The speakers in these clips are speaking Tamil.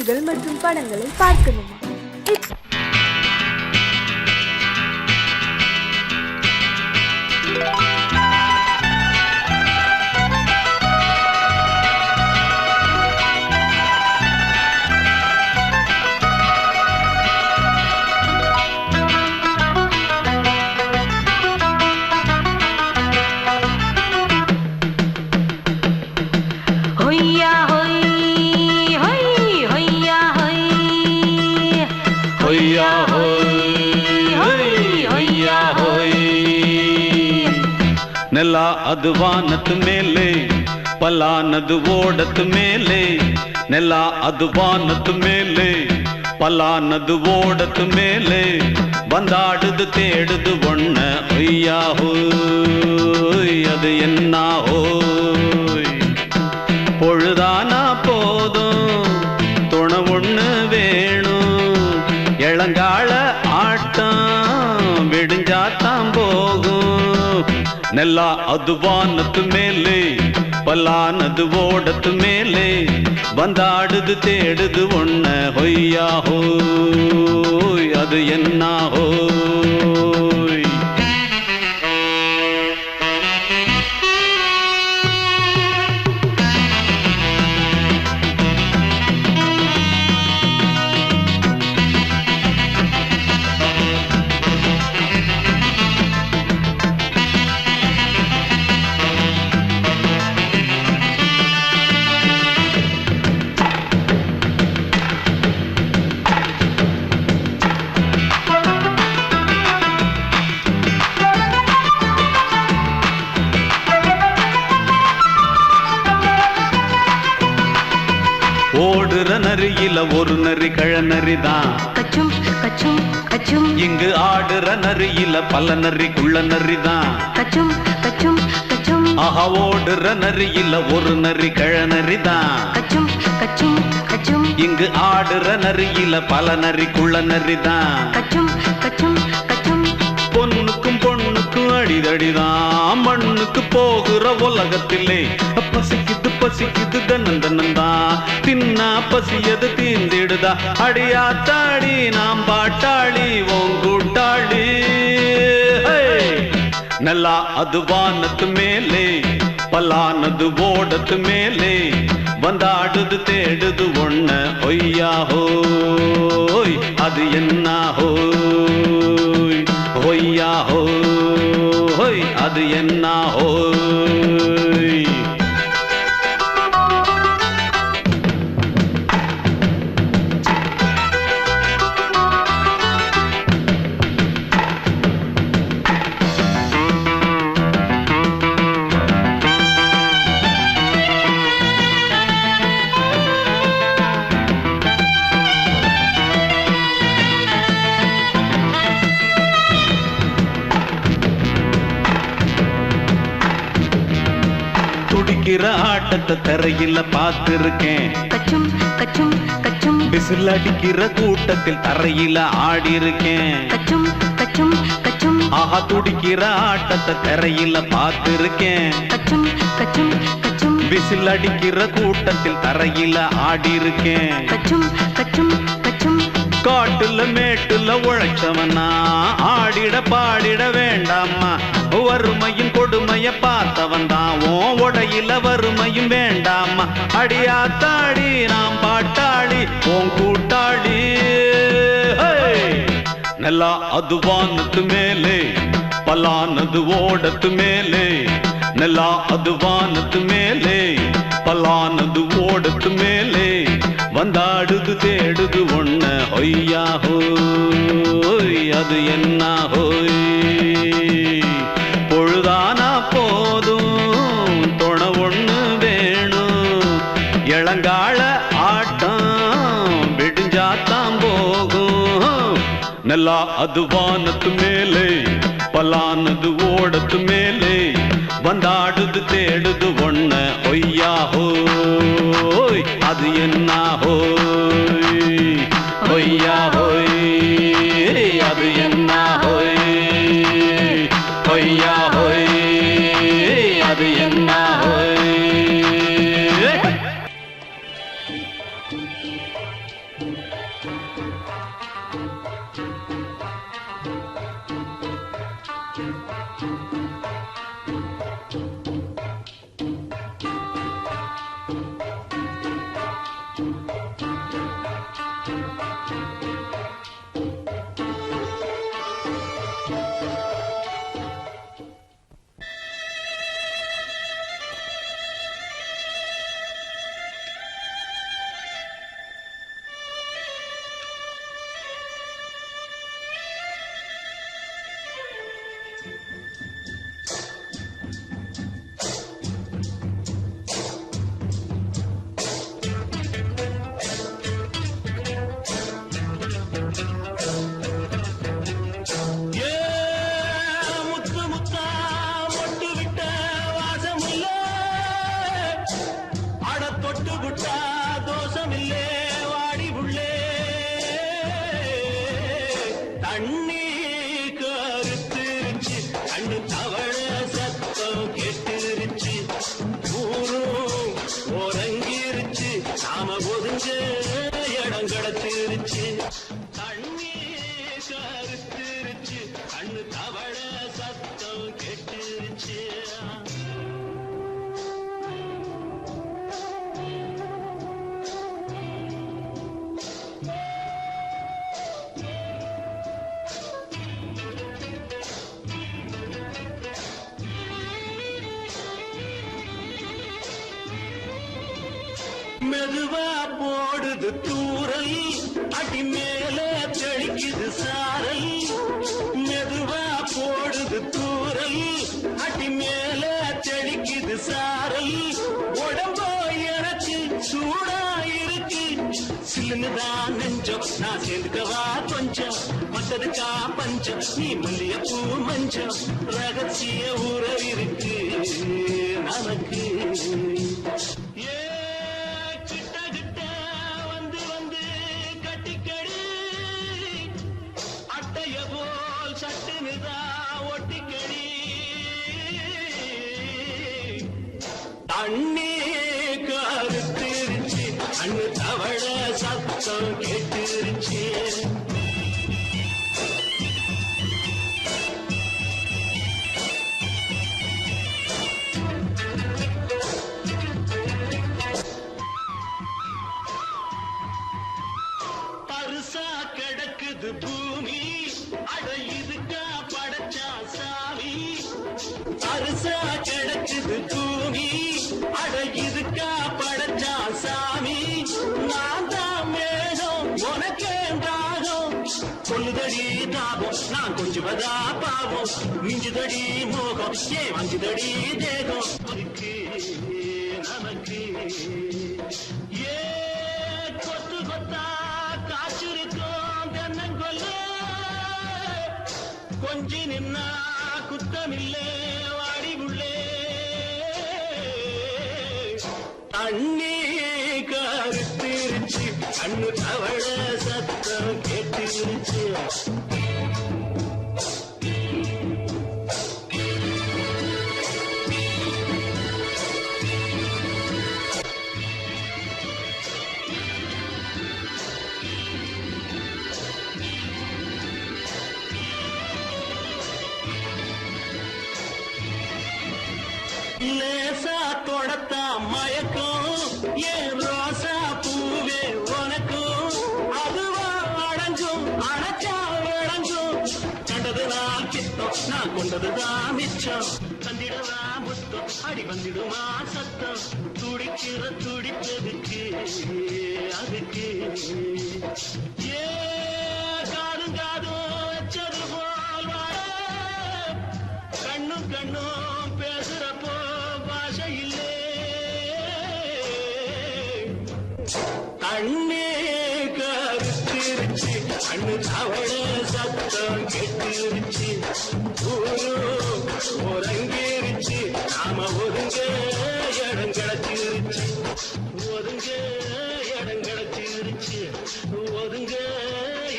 பாடல்கள் மற்றும் படங்களை பார்க்கணுமா? ನೆಲ ಅದು ವಾನದ ಮೇಲೆ ಪಲಾನದು ಓಡದ ಮೇಲೆ ನೆಲ ಅದು ವಾನದ ಮೇಲೆ ಪಲಾನದು ಓಡದ ಮೇಲೆ ಬಂದಾಡುದು தேடுது ஒண்ண ஒய்யா ஹோய் அது என்ன ஹோய் பொழுதானா போதும் துணை ஒண்ணு வேணும் இளங்கால ஆட்டம் விடிஞ்சாத்தான் போகும் ನೆಲ ಅದು ವಾನದ ಮೇಲೆ ಪಲಾನದು ಓಡದ ಮೇಲೆ ಬಂದಾಡುದು தேடுது ஒண்ண ಹೊಯ್ಯಾ ಹೋಯ್ ಅದು என்ன ಹೋಯ್ ஓடுற நரியில ஒரு நரி கழநரிதான் கச்சும் கச்சும் கச்சும் இங்கு ஆடுற நரியில பல நரி குள்ள நரிதான் கச்சும் கச்சும் கச்சும் ஆஹா ஓடுற நரியில ஒரு நரி கழநரிதான் கச்சும் கச்சும் கச்சும் இங்கு ஆடுற நரியில பல நரி குள்ள நரிதான் கச்சும் கச்சும் கச்சும் பொண்ணுக்கும் பொண்ணுக்கும் அடிதடிதான் மண்ணுக்கு போகிற உலகத்திலே பசிக்குது பசிக்குது தன்னந்தனந்தான் தின்னா பசியது தீந்திடுதா அடியாத்தாடி நாம் பாட்டாளி ஓங்கூட்டாளி ನೆಲ ಅದು ವಾನದ ಮೇಲೆ ಪಲಾನದು ಓಡದ ಮೇಲೆ ಬಂದಾಡುದು தேடுது ஒண்ண ஒய்யா ஹோய் அது என்ன ஹோய் ஒய்யா ஹோய் அது என்ன ஹோய் துடிக்கிற ஆட்டத்தை தரையில பார்த்திருக்கேன் கச்சும் கச்சும் கச்சும் விசில் அடிக்கிற கூட்டத்தில் தரையில ஆடி இருக்கேன் கச்சும் கச்சும் கச்சும் ஆஹா துடிக்கிற ஆட்டத்தை தரையில பார்த்திருக்கேன் கச்சும் கச்சும் கச்சும் விசில் அடிக்கிற கூட்டத்தில் தரையில ஆடி இருக்கேன் கச்சும் கச்சும் கச்சும் காட்டுல மேட்டுல உழைச்சவனா ஆடிட பாடிட வேண்டாமா வறுமையும் கொடுமைய பார்த்தவன் தான் ஓ உடையில வறுமையும் வேண்டாமா அடியாத்தாடி நாம் பாட்டாளி ஓன் கூட்டாளி ನೆಲ ಅದು ವಾನದ ಮೇಲೆ ಪಲಾನದು ಓಡದ ಮೇಲೆ ನೆಲ ಅದು ವಾನದ ಮೇಲೆ ಪಲಾನದು ಓಡದ ಮೇಲೆ ಬಂದಾಡುದು தேடுது ஒண்ண ஒய்யா ஹோய் அது என்ன ஹோய் பொழுதானா போதும் துணை ஒண்ணு வேணும் இளங்கால ஆட்டம் விடிஞ்சாத்தான் போகும் ನೆಲ ಅದು ವಾನದ ಮೇಲೆ ಪಲಾನದು ಓಡದ ಮೇಲೆ ಬಂದಾಡುದು தேடுது ஒண்ண ஒய்யா ஹோய் அது என்ன ஹோய் ஒய்யா ஹோய் அது என்ன ஹோய் ஒய்யா ஹோய் அது என்ன ஹோய் இடம் கடத்திருச்சு தண்ணி கருத்திருச்சு கண்ணு தவள சத்தம் கெட்டுருச்சு மெதுவா போடுது தூரல் அடி மேல தெளிக்குது சாரல் மெதுவா போடுது தூரல் அடி மேல தெளிக்குது சாரல் உடம்போ எனக்கு சூடா இருக்கு சில்லுதான் நெஞ்சம் நான் சேர்ந்துக்கவா கொஞ்சம் மத்ததுக்கா பஞ்சம் நீ மல்லிய பூ மஞ்சம் ரகசிய உறவிருக்கு நமக்கு தண்ணி கருத்திருச்சு அண்ணு தவள சத்தம் கேட்டுருச்சு பருசா கிடக்குது பூமி அட இதுக்கா படைச்சா சாமி பருசா கிடக்குது பூமி அட இதுக்கா படைச்சா சாமி நான் தான் மேகம் உனக்கே தாகம் சொல்லுதடி தாபம் நான் கொஞ்சுவதா பாவம் மிஞ்சுதடி மோகம் ஏன் வஞ்சுதடி தேகம் நமக்கு ஏ கொத்து கொத்தா காய்ச்சிருக்கோம் தென்னங்கொல்ல கொஞ்சி நின்னா குத்தமில்லே வாடி உள்ளே தண்ணி கருத்திருச்சு கண்ணு தவள சத்தம் கேட்டுருச்சு லேசா தொடத்தா மயக்கும் ஏன் ரோசா பூவே உனக்கும் அதுவா அடங்கும் அடைச்சா விளங்கும் கண்டதுதான் கித்தம் நான் கொண்டதுதான் மிச்சம் தந்திடவா முத்தம் அடி வந்திடுமா சத்தம் துடிக்கிற துடிப்பதுக்கு அதுக்கு ஏ காதும் காதும் வச்சது போல் வாழ கண்ணும் கண்ணும் பேசுறப்போ பாஷை இல்லே தண்ணி கருத்திருச்சு கண்ணு தவள சத்தம் கெட்டுருச்சு ஒருங்கிருச்சு நாம ஒதுங்க இடம் கிடைச்சிருச்சு ஒதுங்க இடம் கிடைச்சிருச்சு ஒதுங்க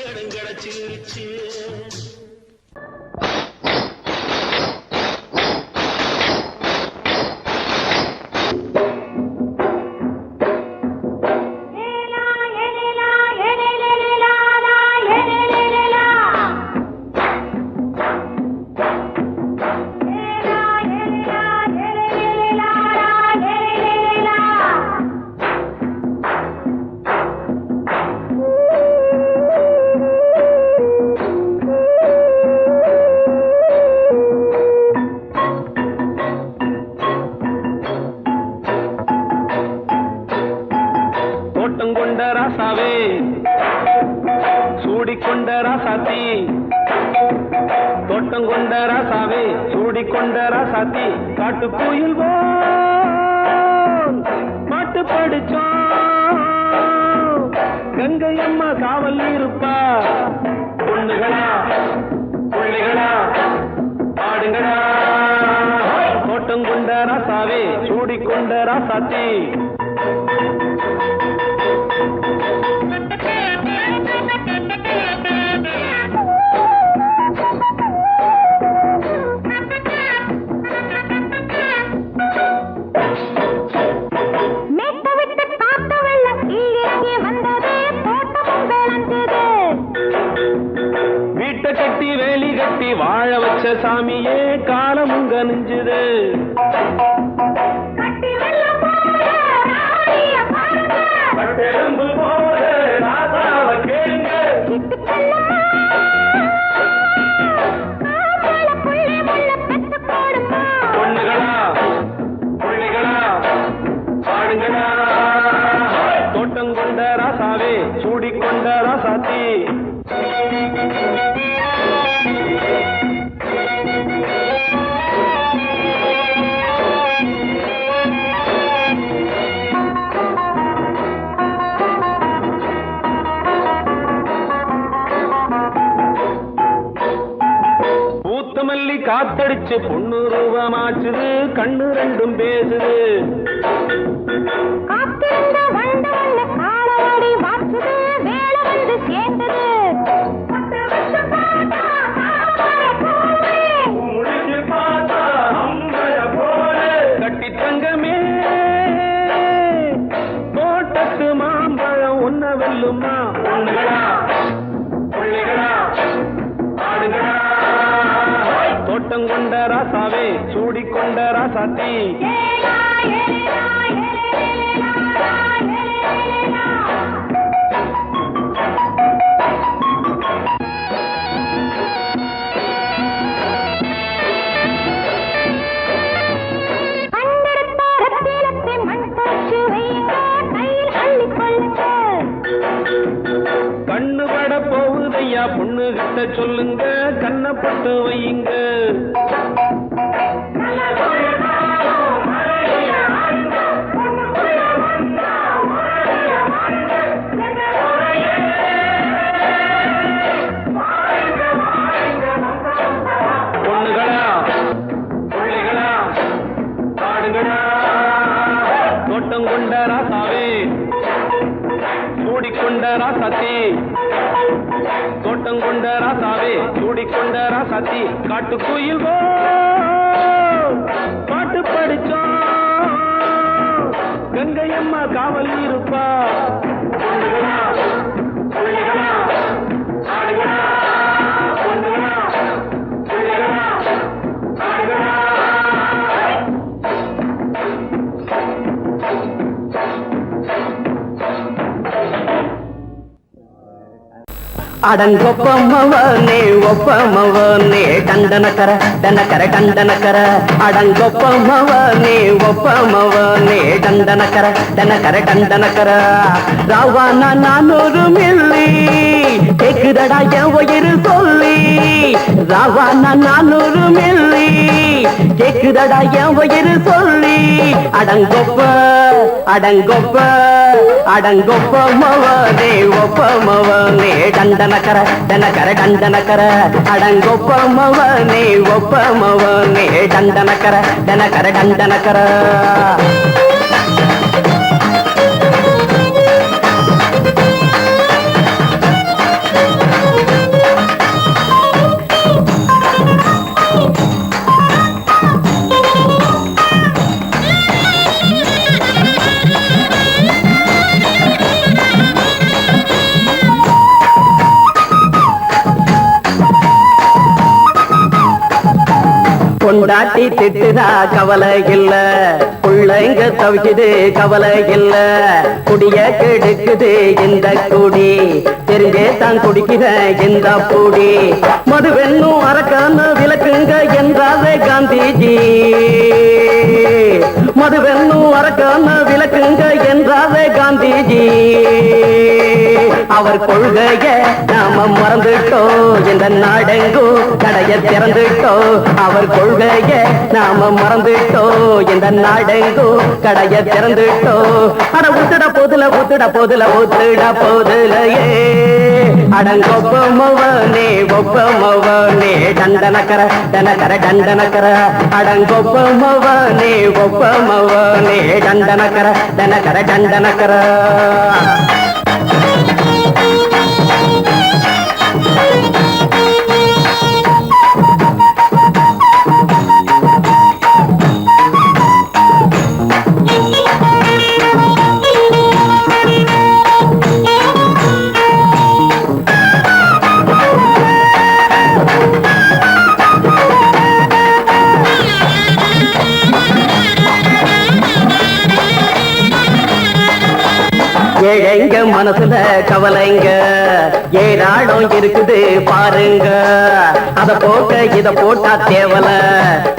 இடம் கிடைச்சிருச்சு ஏலா ஏலே ராசாவே சூடிக்கொண்ட ராசாத்தி தோட்டம் கொண்ட ராசாவே சூடிக்கொண்ட ராசாத்தி காட்டு கோயில் பாட்டு படிச்சோம் கங்கை அம்மா காவல் இருப்பா பொண்ணுகளா பிள்ளைகளா ஆடுங்களா தோட்டம் கொண்ட ராசாவே சூடிக்கொண்ட ராசாத்தி கட்டி வேலி கட்டி வாழ வச்ச சாமியே காலமுங்க நெஞ்சுது பொண்ணுகளா பிள்ளைகளா ஆடுங்களா தோட்டம் கொண்ட ராசாவே சூடிக்கொண்ட ராசாத்தி பூத்தமல்லி காத்தடிச்சு பொண்ணு ரூபமாச்சுது கண்ணு ரெண்டும் பேசுது கட்டி தங்கமே தோட்டத்து மாம்பழம் உன்ன வெல்லுமா பொண்ணுகளா பிள்ளைகளா ஆடுகளா தோட்டம் கொண்ட ராசாவே சூடிக்கொண்ட ராசாத்தி கண்ணு பட போகுதையா பொண்ணு கிட்ட சொல்லுங்க கண்ணப்பட்டு வையுங்க பொண்ணுகளா பிள்ளைகளா ஆடுகளா தோட்டம் கொண்ட ராசாவே சூடிக்கொண்ட ராசாத்தி தோட்டம் கொண்ட ராசாவே சூடிக்கொண்ட ராசாத்தி காட்டு கோயில் பாட்டு படிச்சோம் கங்கை அம்மா காவல் இருப்பா பொண்ணுகளா பிள்ளைகளா ஆடுகளா பொண்ணுகளா பிள்ளைகளா ஆடுகளா அடங்கொப்பமவனே ஒப்பமவனே டண்டனக்கர டனக்கர டண்டனக்கர அடங்கொப்பமவனே ஒப்பமவனே டண்டனக்கர டனக்கர டண்டனக்கர ராவானா 400 மில்லி கேக்குதடா என் உயிர் சொல்லி ராவானா 400 மில்லி கேக்குதடா என் உயிர் சொல்லி அடங்கொப்ப அடங்கொப்ப அடங்கொப்பமவனே ஒப்பமவனே டண்டனக்கர டனக்கர டண்டனக்கர அடங்கொப்பமவனே ஒப்பமவனே டண்டனக்கர டனக்கர டண்டனக்கர பொண்டாட்டி திட்டுதா கவலை இல்ல புள்ளைங்க தவிக்குது கவலை இல்ல குடிய கெடுக்குது இந்த குடி தெரிஞ்சே தான் குடிக்கிற இந்த பூடி மதுவென்னும் அரக்கான விளக்குங்க என்றாரே காந்திஜி மதுவென்னும் அரக்கான விளக்குங்க என்றாரே காந்திஜி அவர் கொள்கைய நாம மறந்துட்டோம் இந்த நாடெங்கும் கடைய திறந்துட்டோம் அவர் கொள்கைய நாம மறந்துட்டோம் இந்த நாடெங்கும் கடைய திறந்துட்டோம் அட ஊத்துட போதுல ஊத்துட போதுல ஊத்துட போதுலையே அடங்கொப்பமவனே ஒப்பமவனே டண்டனக்கர டனக்கர டண்டனக்கர அடங்கொப்பமவனே ஒப்பமவனே டண்டனக்கர டனக்கர டண்டனக்கர ஏழைங்க மனசுல கவலைங்க ஏராளம் இருக்குது பாருங்க அத போட்ட இத போட்டா தேவல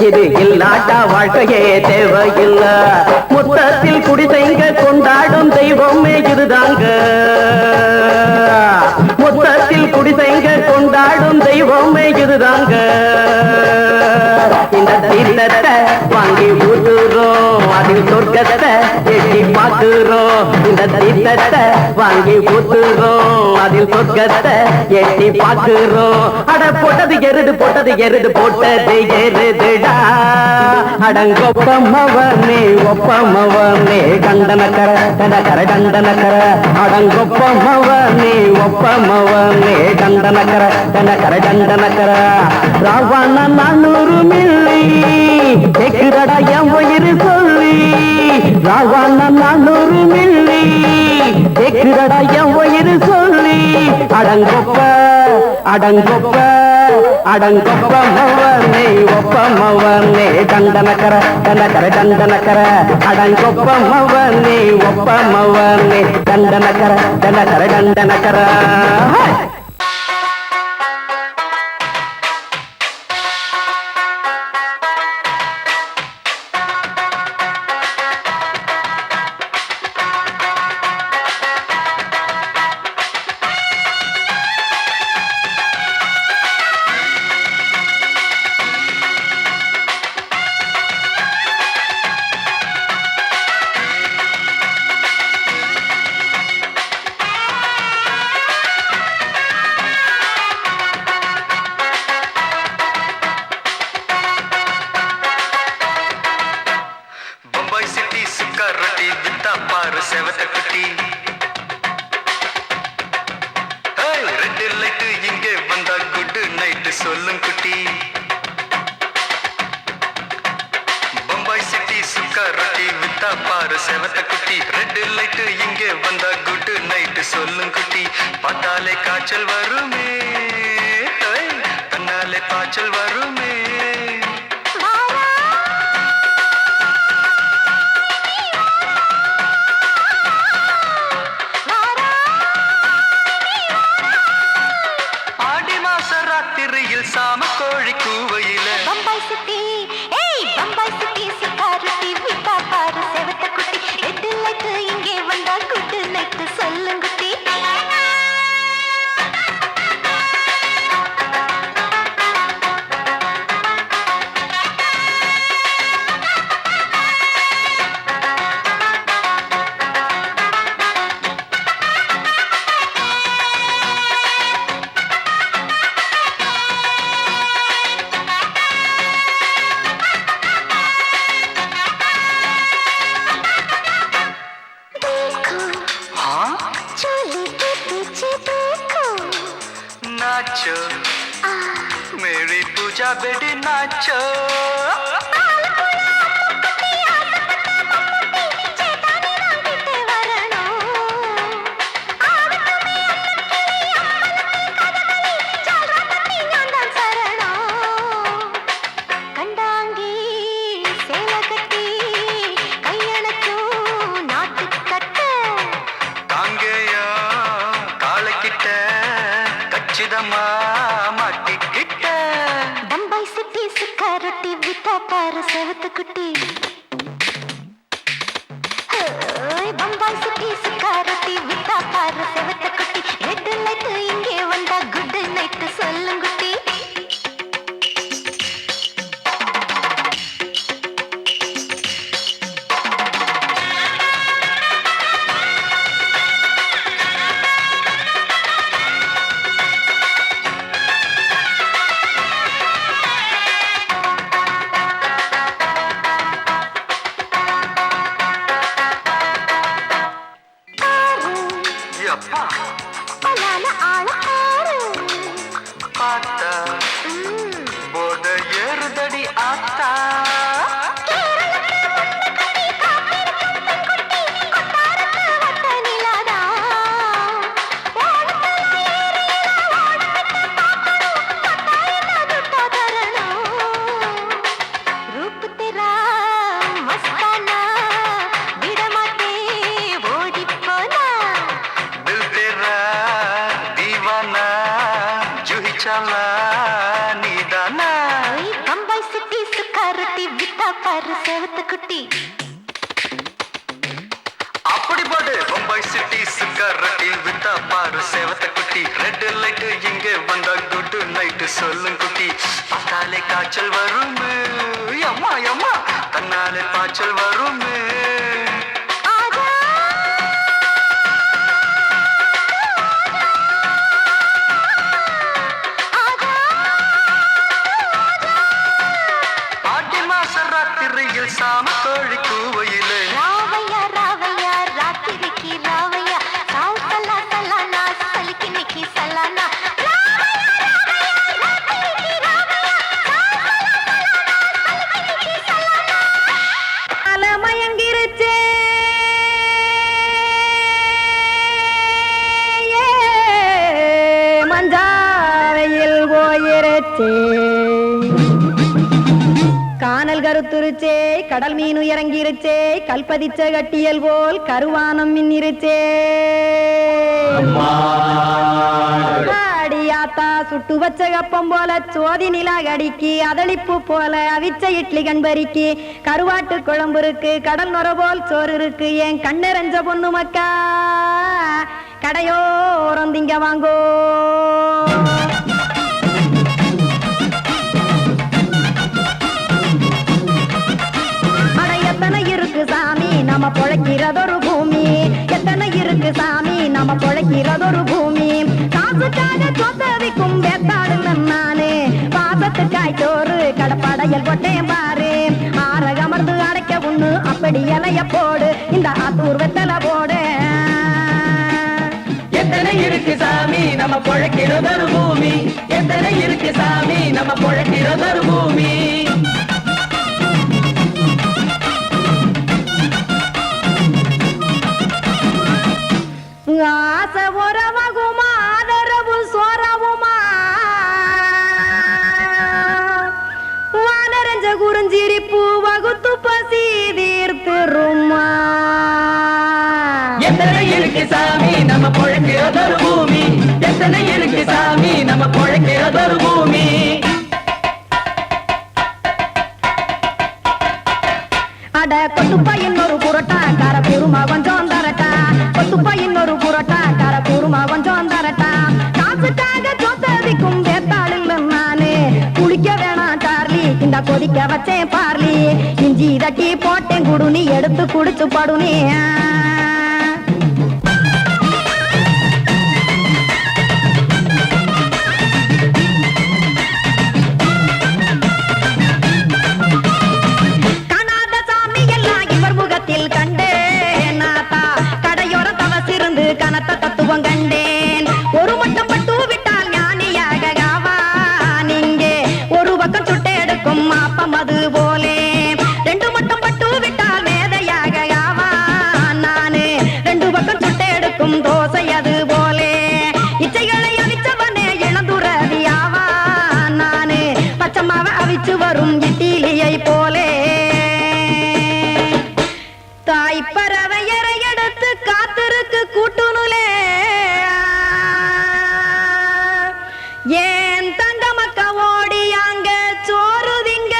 இது இல்லாட்டா வாழ்க்கையே தேவையில்ல மொத்தத்தில் குடிசைங்க கொண்டாடும் தெய்வமே இதுதாங்க மொத்தத்தில் குடிசைங்க கொண்டாடும் தெய்வமே இதுதாங்க இந்த தீர்த்தத்தை வாங்கி ஊத்துறோம் அதில் சொர்க்கத்தை எட்டி பார்க்கிறோம் இந்த தீர்த்தத்தை வாங்கி ஊத்துறோம் அதில் சொர்க்கத்தை எட்டி பார்க்கிறோம் அட போட்டது எருது போட்டது எருதுடா அடங்கொப்பமவனே ஒப்பமவனே கண்டனக்கர கண்டனக்கர கண்டனக்கர அடங்கொப்பமவனே ஒப்பமவனே கண்டனக்கர கண்டனக்கர கண்டனக்கர ராவண 400 மில்லி கேக்குறடா என் உயிர் சொல்லி ராவண 400 மில்லி கேக்குறடா என் உயிர் சொல்லி அடங்கொப்ப அடங்கொப்ப அடங்கொப்பமவனே ஒப்பமவனே டண்டனக்கர டண்டனக்கர டண்டனக்கர அடங்கொப்பமவனே ஒப்பமவனே டண்டனக்கர டண்டனக்கர டண்டனக்கர சொல்லும் குட்டி பம்பாய் சிட்டி சுக்காரட்டி வித்தா பாரு செவத்த குட்டி ரெட் லைட் இங்கே வந்தா குட் நைட் சொல்லும் குட்டி பார்த்தாலே காய்ச்சல் வருமே தன்னாலே பாய்ச்சல் வருமே சாம கோழி கூவையில பம்பாய் சிட்டி பம்பாய் சிட்டி சிக்காரட்டி விட்டா பாரு செவத்த குட்டி ரெட் லைட் இங்கே வந்தா குட் நைட் சொல்லும் குட்டி नाचो मेरी पूजा बेटी नाचो பம்பாய் சிட்டி சிக்காரட்டி விட்டா பாரு செவத்த குட்டி பம்பாய் சிட்டி சிக்காரட்டி விட்டா பாரு செவத்த குட்டி மஷாலா நீதானா பம்பாய் சிட்டி சுக்காரத்தி வித்தா பாரு செவத்த குட்டி அப்படி பாடு பம்பாய் சிட்டி சுக்காரத்தி வித்தா பாரு செவத்த குட்டி ரெட் லைட் இங்கே வந்தா குட் நைட் சொல்லும் குட்டி பார்த்தாலே காய்ச்சல் வரும் அம்மா அம்மா தன்னாலே பாய்ச்சல் வரும் சாம கோழி கூவையிலே ராவையா ராவையா ராத்திரிக்கு ராவையா சால் சலா சலானா சலிக்கு நிக்கி சலானா மயங்கிருச்சே மஞ்சாவையில் போயிருச்சே கானல் கருத்துருச்சே கடல் மீன் இறங்கிருச்சே கல்பதிச்ச கட்டியல் போல் கருவானம் மின்னிருச்சே ஆடியாத்தா சுட்டு வச்ச கப்பம் போல சோதி நிலா கடிக்கு அதளிப்பு போல அவிச்ச இட்லி கண்பறிக்கு கருவாட்டு குழம்பு இருக்கு கடல் நொர போல் சோறு இருக்கு என் கண்ணெரஞ்ச பொண்ணு மக்கா கடையோரம் திங்க வாங்கோ எத்தனை இருக்கு சாமி நம்ம பொழைக்கிறதொரு பூமி எத்தனை இருக்கு சாமி நம்ம பொழைக்கிறதொரு பூமி காசுக்காக சொத்தவிக்கும் வேத்தாடு நானு பாசத்துக்காய் சோறு கடப்படையல் போட்டேன் பாரு ஆரகமர்ந்து அடைக்க ஒண்ணு அப்படி இலைய போடு இந்த ஆத்தூர் வெத்தலை போடு எத்தனை இருக்கு சாமி நம்ம பொழைக்கிறதொரு பூமி எத்தனை இருக்கு சாமி நம்ம பொழைக்கிறதொரு பூமி ஆசை உறவகுமா ஆதரவு சோறவுமா வானரஞ்ச குறிஞ்சிரிப்பு வகுத்து பசி தீர்த்துருமா எத்தனை இருக்கு சாமி நம்ம பொழைக்கிறதொரு பூமி எத்தனை இருக்கு சாமி நம்ம பொழைக்கிறதொரு பூமி அட கொத்துப்பா இன்னொரு புரோட்டா கார குருமா கொஞ்சம் தரட்டா கொத்துப்பா இன்னொரு புரோட்டா கார குருமா கொஞ்சம் தரட்டா காசுக்காக சொத்ததிக்கும் வேத்தாளில் நானு குளிக்க வேணாம் சார்லி இந்த கொதிக்க வச்சேன் பார்லி இஞ்சி தட்டி போட்டேன் குடுனி எடுத்து குடிச்சு படுனி கண்டேன் நாத்தா கடையோர தவசிருந்து கனத்த தத்துவம் கண்டேன் ஒரு மட்டம் பட்டு விட்டால் ஞானியாக நீங்கே ஒரு பக்கம் சுட்டு எடுக்கும் மாப்பம் அது போலே ரெண்டு மட்டம் பட்டு விட்டால் மேதையாக நானு ரெண்டு பக்கம் சுட்டு எடுக்கும் தோசை அது போலே இச்சைகளை அவிச்சவனே இளந்துறவியாவா நானு பச்சமாவ அவிச்சு வரும் இட்டிலியை போலே தாய் பறவையரை எடுத்து காத்திருக்கு கூட்டுனுலே ஏன் தங்க மக்க ஓடி அங்க சோறு திங்க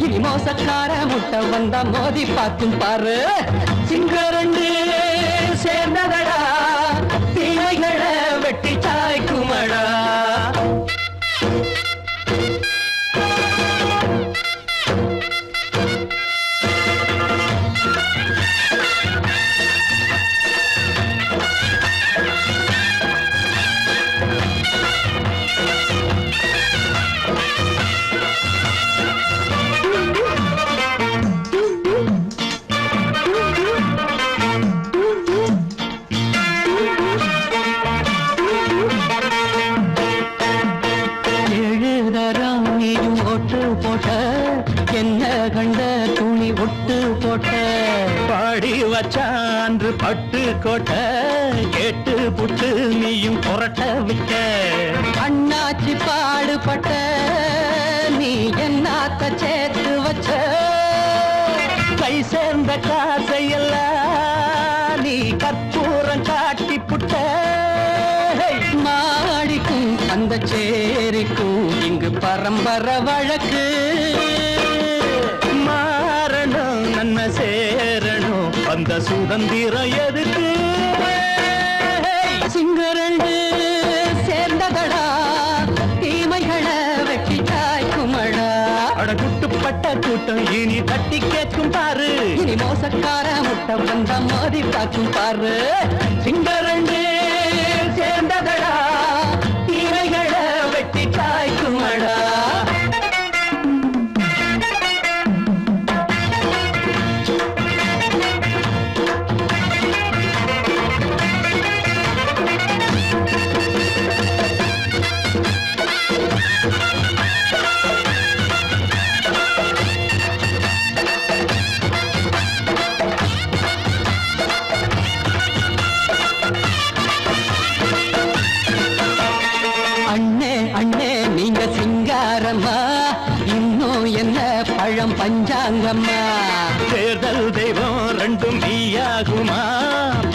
இனி மோசக்கார முட்டை வந்தா மோதி பார்க்கும் பாரு சிங்கரண்டு சேர்ந்ததடா தீமைகளை வெட்டி சாய்க்குமடா என்ன கண்ட துணி ஒட்டு போட்ட பாடி வச்சான்று பட்டு கோட்ட கேட்டு புட்டு நீயும் புரட்ட விட்ட அண்ணாச்சி பாடுபட்ட நீ என்னாத்த சேர்த்து வச்ச கை சேர்ந்த காசையெல்லாம் நீ கற்பூரம் காட்டி புட்ட மாடிக்கும் அந்த சேரிக்கும் இங்கு பரம்பரை வழக்கு மாறணும் நன்மை சேரணும் அந்த சுதந்திரம் எதுக்கு சிங்கரண்டு சேர்ந்ததடா தீமைகளை வெட்டி தாய்க்குமடா அடகுட்டுப்பட்ட கூட்டம் இனி தட்டி கேட்கும் பாரு இனி மோசக்கார முட்டை வந்த மோதி பார்க்கும் பாரு சிங்கரண்டு சேர்ந்ததடா தீமைகளை வெட்டி தாய்க்குமடா இன்னும் என்ன பழம் பஞ்சாங்கம்மா தேர்தல் தெய்வம் ரெண்டும் மெய்யாகுமா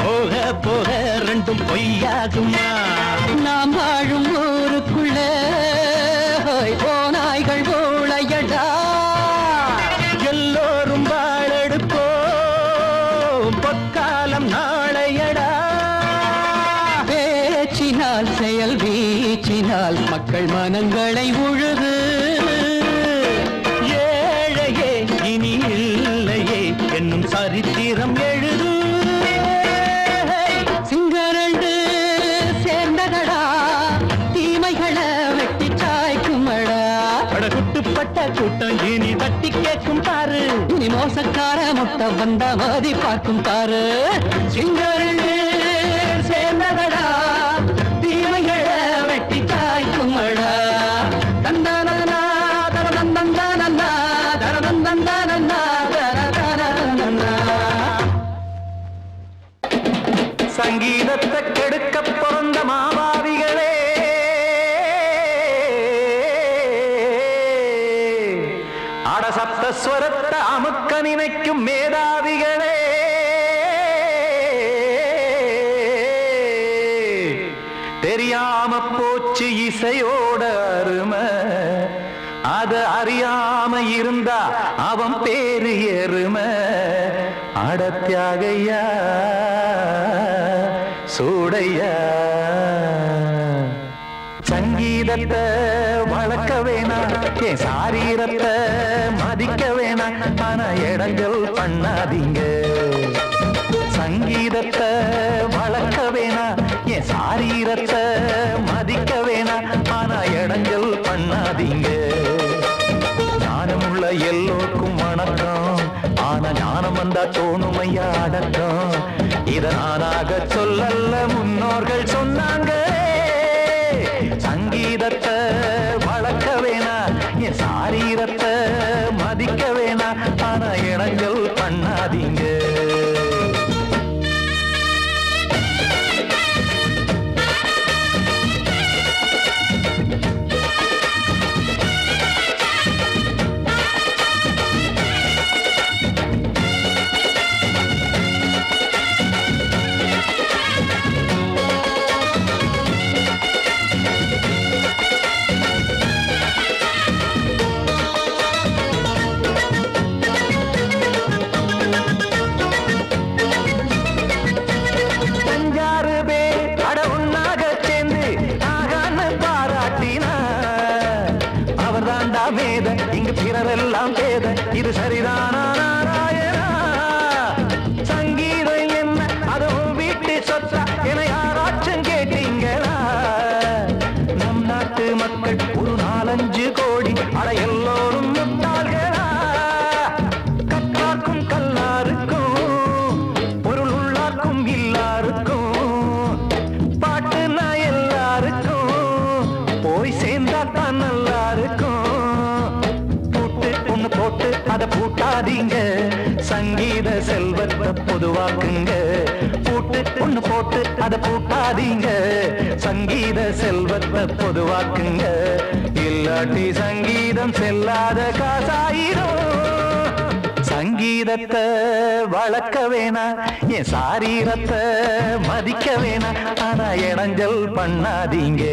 போக போக ரெண்டும் பொய்யாகுமா நாம் வாழும் ஊருக்குள்ள போனாய்கள் ஊழையடா எல்லோரும் வாழெடுப்போம் பொற்காலம் நாளையடா பேச்சினால் செயல் வீச்சினால் மக்கள் மனங்களை உழுது ஏழையே இனி இல்லையே என்னும் சரித்திரம் எழுது சிங்கரண்டு சேர்ந்ததடா தீமைகளை வெட்டி சாய்க்குமடா படகுட்டுப்பட்ட கூட்டம் இனி தட்டி கேட்கும் பாரு இனி மோசக்கார முட்டை வந்த மோதி பார்க்கும் பாரு சிங்கரண்டு சேர்ந்ததடா தீமைகளை வெட்டி தாய்க்குமடா தந்தானா தரதந்தந்தானா தரதந்தந்தானா தரதந்தனா சங்கீதத்தை கெடுக்க பிறந்த மாவாதிகளே அடசப்த ஸ்வரத்தை அமுக்க நினைக்கும் மேதாவிகளே தெரியாம போச்சு இசையோட அருமை அத அறியாம இருந்தா அவன் பேரு எருமை அடத்தியாகையா சூடையா சங்கீதத்தை வளர்க்க வேணாம் என் சாரீரத்தை மதிக்க வேணாம் ஆனா இடங்கள் பண்ணாதீங்க சங்கீதத்தை வளர்க்க வேணாம் என் சாரீரத்தை மதிக்க வேணாம் ஆனா இடங்கள் பண்ணாதீங்க ஞானமுள்ள எல்லோருக்கும் வணக்கம் ஆனா ஞானம் வந்தா தோணுமையா அடக்கம் இத நானாக சொல்லல்ல முன்னோர்கள் சொன்னாங்க சங்கீதத்தை வளர்க்க வேணாம் என் சாரீரத்தை மதிக்க வேணாம் ஆனா இடங்கள் பண்ணாதீங்க இது சரிதானா நாராயணா? சங்கீதம் என்ன அதுவும் வீட்டு சொத்தா என யாராச்சும் கேட்டீங்களா? நம் நாட்டு மக்கள் ஒரு 4-5 கோடி அட எல்லோரும் முட்டாள்களா? கற்றார்க்கும் கல்லாருக்கும் பொருள் உள்ளார்க்கும் இல்லாருக்கும் பாட்டுனா எல்லாருக்கும் போய் சேர்ந்தா தான் நல்லா இருக்கும். பூட்டு ஒண்ணு போட்டு அதை பூட்டாதீங்க, சங்கீத செல்வத்தை பொதுவாக்குங்க. பூட்டு ஒண்ணு போட்டு அதை பூட்டாதீங்க, சங்கீத செல்வத்தை பொதுவாக்குங்க. இல்லாட்டி சங்கீதம் செல்லாத காசாயிரும். சங்கீதத்தை வளர்க்க வேணா, என் சாரீரத்தை மதிக்க வேணா, ஆனா இடைஞ்சல் பண்ணாதீங்க.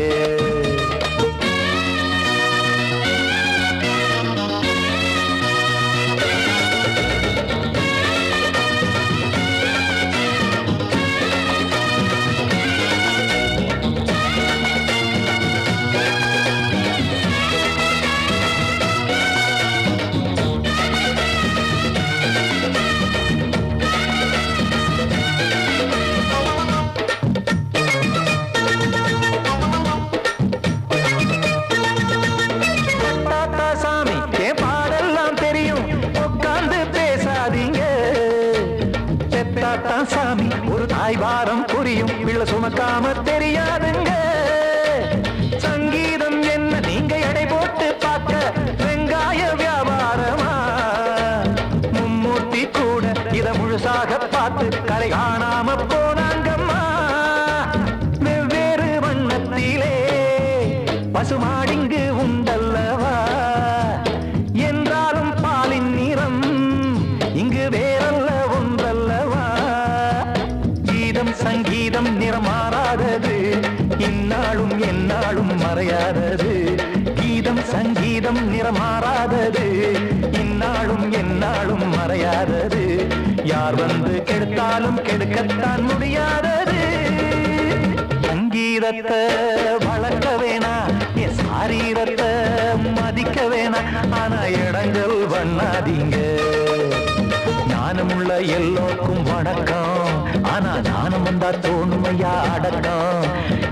சாமி ஒரு தாய் வாரம் புரியும், பிள்ளை சுமக்காம தெரியாதுங்க. சங்கீதம் என்ன நீங்க எடை போட்டு பார்க்க வெங்காய வியாபாரமா? மும்மூர்த்தி கூட இத முழுசாக பார்த்து கரை காணாம போனாங்கம்மா. வெவ்வேறு வண்ணத்திலே பசுமாடிங்கு உண்டல்லவா? என்றாலும் பாலின் நிறம் இங்கு வேறல்ல ஒன்றல்லவா? சங்கீதம் நிறமாறாதது, இந்நாளும் எந்நாளும் மறையாதது. கீதம் சங்கீதம் நிறமாறாதது, இந்நாளும் எந்நாளும் மறையாதது. யார் வந்து கெடுத்தாலும் கெடுக்கத்தான் முடியாதது. சங்கீதத்தை வளர்க்க வேணா, என் சாரீரத்தை மதிக்க வேணா, ஆனா இடங்கள் பண்ணாதீங்க. ஞானமுள்ள எல்லோருக்கும் வணக்கம், ஆனா ஞானம் வந்தா தோணுமையா அடக்கம்.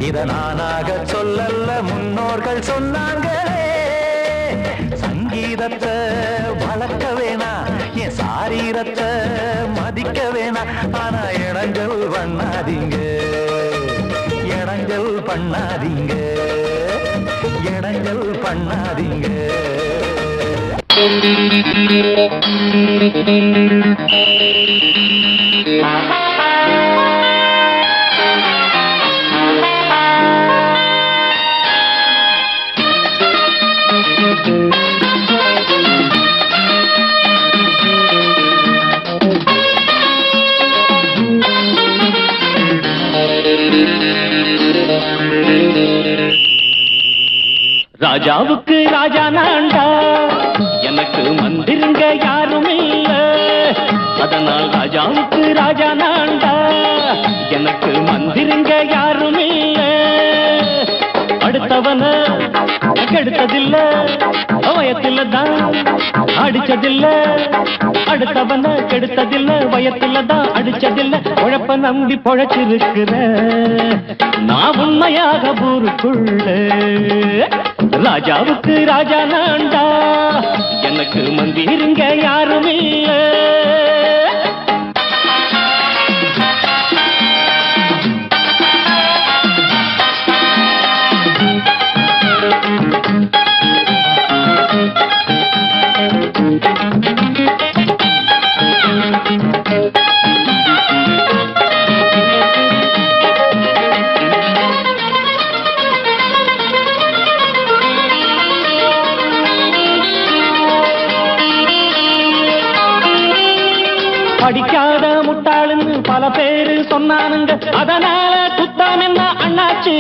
இத நானாக சொல்லல்ல, முன்னோர்கள் சொன்னாங்களே. சங்கீதத்தை வளர்க்க வேணா, என் சாரீரத்தை மதிக்க வேணா, ஆனா இடங்கள் பண்ணாதீங்க, இடங்கள் பண்ணாதீங்க, இடங்கள் பண்ணாதீங்க. ராஜாவுக்கு ராஜா நான்டா, எனக்கு மந்திருங்க யாரும் இல்ல. அதனால் ராஜாவுக்கு ராஜா நான்டா, எனக்கு மந்திருங்க யாரும் இல்ல. அடுத்தவன கெடுத்ததில்ல, வயத்தில தான் அடிச்சதில்ல. அடுத்தவன கெடுத்ததில்ல, வயத்தில தான் அடிச்சதில்ல. உழப்ப நம்பி பொழைச்சிருக்கிற நான் உண்மையாக ஊருக்குள்ள. ராஜாவுக்கு ராஜா நான்டா, எனக்கு மந்திருங்க யாரும் இல்ல. படிக்காத முட்டாளுன்னு பல பேரு சொன்னானுங்க, அதனால குத்தம் என்ன அண்ணாச்சு?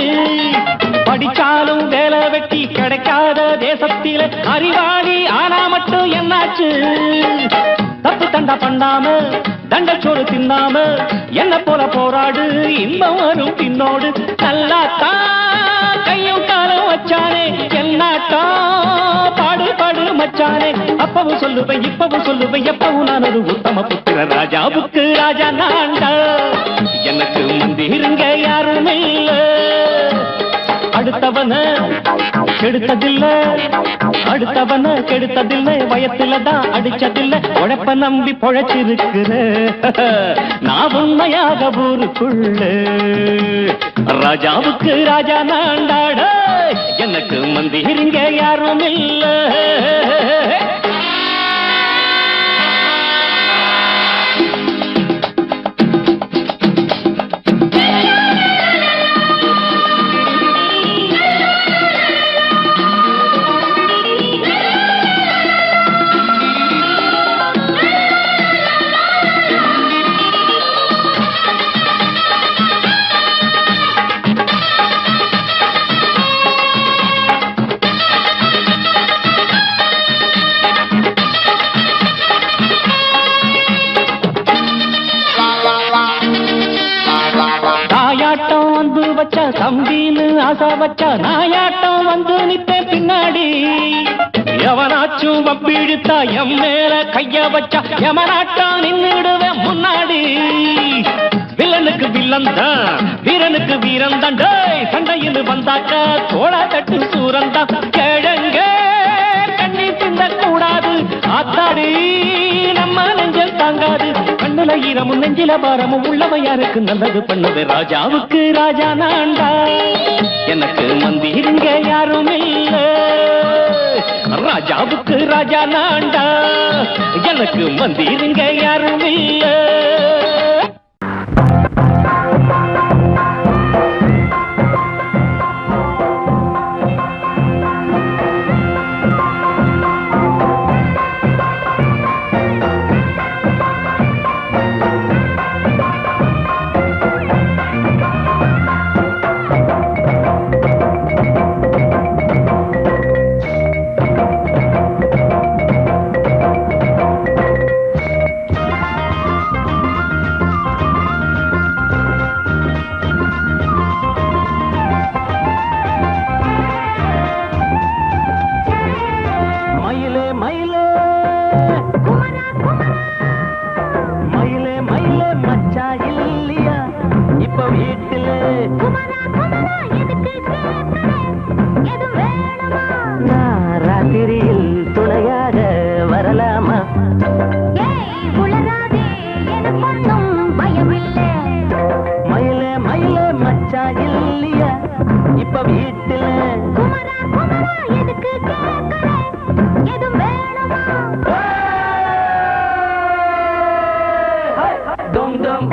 படிச்சாலும் வேலை வெட்டி கிடைக்காத தேசத்தில அறிவாளி ஆனா மட்டும் என்னாச்சு? தப்பு தண்டா பண்ணாம தண்டச்சோறு தின்னாம என்ன போல போராடு, இன்பம் வரும் பின்னோடு. நல்லாத்தான் கையும் காலம் மச்சானே என்னாட்டம் பாடு பாடு மச்சானே அப்பவும் சொல்லுவேன் இப்பவும் சொல்லுவேன் எப்பவும் நான் ஒரு உத்தம புத்திர ராஜாவுக்கு ராஜா நான்டா எனக்கு முந்திருங்க யாரும் இல்ல அடுத்தவன கெடுத்ததில்ல அடுத்தவன கெடுத்ததில்ல வயத்துலதான் அடிச்சதில்ல உழைப்ப நம்பி பொழைச்சிருக்கிற நான் உண்மையாக ஊருக்குள்ள ராஜாவுக்கு ராஜா நாண்டாட எனக்கு மந்திரிங்க யாரும் இல்ல தம்பின்னு ஆசா வச்சா நாயாட்டம் வந்து நிப்பேன் பின்னாடி எவனாச்சும் வப்பிழுத்தா எம் மேல கைய வச்சா எவனாட்டம் நின்னுடுவேன் முன்னாடி வில்லனுக்கு வில்லன் தான் வீரனுக்கு வீரன் தான் சண்டையில் வந்தாக்கா தோள தட்டு சூரன் தான் கிழங்க கண்ணி சிந்த கூடாது ஆத்தாடி நம்ம நெஞ்சல் தாங்காது கண்ணுல ஈரமும் நெஞ்சில பாரமும் உள்ளவ யாருக்கு நல்லது பண்ணது ராஜாவுக்கு ராஜா நான்டா எனக்கு மந்திருங்க யாரும் இல்ல ராஜாவுக்கு ராஜா நான்டா எனக்கு மந்திருங்க யாரும் இல்ல Dum